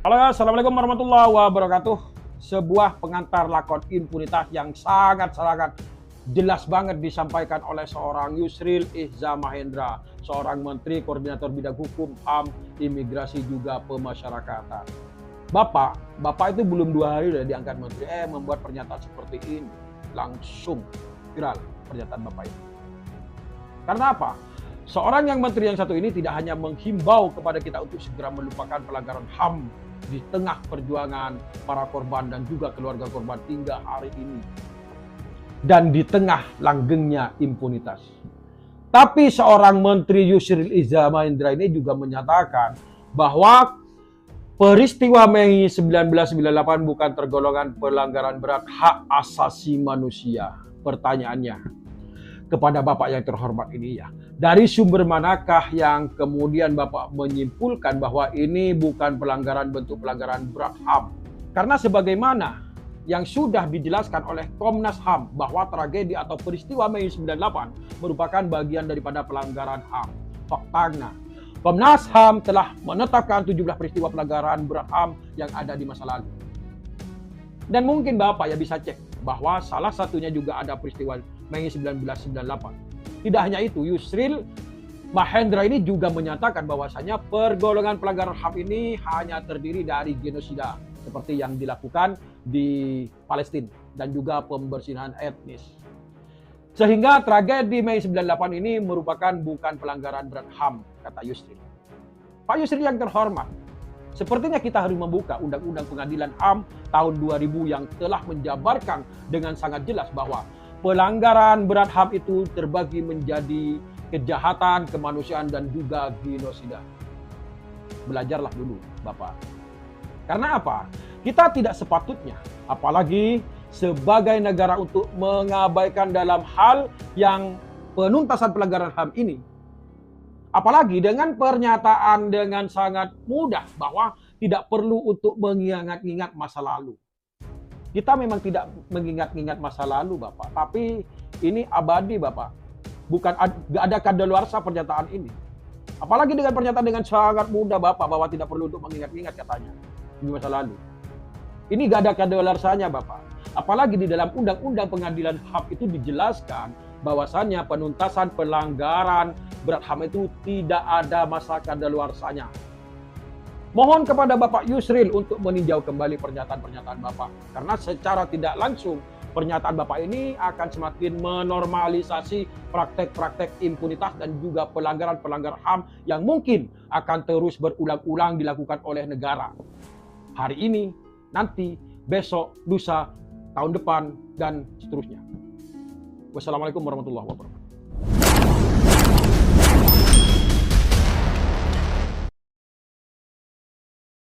Halo, assalamualaikum warahmatullahi wabarakatuh. Sebuah pengantar lakon impunitas yang sangat jelas banget disampaikan oleh seorang Yusril Iza Mahendra, seorang Menteri Koordinator Bidang Hukum, HAM, Imigrasi juga Pemasyarakatan. Bapak itu belum 2 hari udah diangkat Menteri, membuat pernyataan seperti ini. Langsung viral pernyataan Bapak ini. Karena apa? Seorang yang menteri yang satu ini tidak hanya menghimbau kepada kita untuk segera melupakan pelanggaran HAM di tengah perjuangan para korban dan juga keluarga korban hingga hari ini. Dan di tengah langgengnya impunitas. Tapi seorang Menteri Yusril Iza Mahendra ini juga menyatakan bahwa peristiwa Mei 1998 bukan tergolongan pelanggaran berat hak asasi manusia. Pertanyaannya kepada Bapak yang terhormat ini ya, dari sumber manakah yang kemudian Bapak menyimpulkan bahwa ini bukan bentuk pelanggaran berat HAM? Karena sebagaimana yang sudah dijelaskan oleh Komnas HAM bahwa tragedi atau peristiwa Mei 98 merupakan bagian daripada pelanggaran HAM. Faktanya, Komnas HAM telah menetapkan 17 peristiwa pelanggaran berat HAM yang ada di masa lalu. Dan mungkin Bapak ya bisa cek bahwa salah satunya juga ada peristiwa Mei 1998. Tidak hanya itu, Yusril Mahendra ini juga menyatakan bahwasanya pergolongan pelanggaran HAM ini hanya terdiri dari genosida seperti yang dilakukan di Palestina dan juga pembersihan etnis. Sehingga tragedi Mei 98 ini merupakan bukan pelanggaran berat HAM, kata Yusril. Pak Yusril yang terhormat, sepertinya kita harus membuka Undang-Undang Pengadilan HAM tahun 2000 yang telah menjabarkan dengan sangat jelas bahwa pelanggaran berat HAM itu terbagi menjadi kejahatan, kemanusiaan, dan juga genosida. Belajarlah dulu, Bapak. Karena apa? Kita tidak sepatutnya, apalagi sebagai negara untuk mengabaikan dalam hal yang penuntasan pelanggaran HAM ini. Apalagi dengan pernyataan dengan sangat mudah bahwa tidak perlu untuk mengingat-ingat masa lalu. Kita memang tidak mengingat-ingat masa lalu, Bapak. Tapi ini abadi, Bapak. Bukan gak ada kadaluarsa pernyataan ini. Apalagi dengan pernyataan dengan sangat mudah, Bapak, bahwa tidak perlu untuk mengingat-ingat katanya di masa lalu. Ini gak ada kadaluarsanya, Bapak. Apalagi di dalam Undang-Undang Pengadilan HAM itu dijelaskan bahwasannya penuntasan pelanggaran berat HAM itu tidak ada masa kadaluarsanya. Mohon kepada Bapak Yusril untuk meninjau kembali pernyataan-pernyataan Bapak. Karena secara tidak langsung, pernyataan Bapak ini akan semakin menormalisasi praktek-praktek impunitas dan juga pelanggaran-pelanggaran HAM yang mungkin akan terus berulang-ulang dilakukan oleh negara. Hari ini, nanti, besok, lusa, tahun depan, dan seterusnya. Wassalamualaikum warahmatullahi wabarakatuh.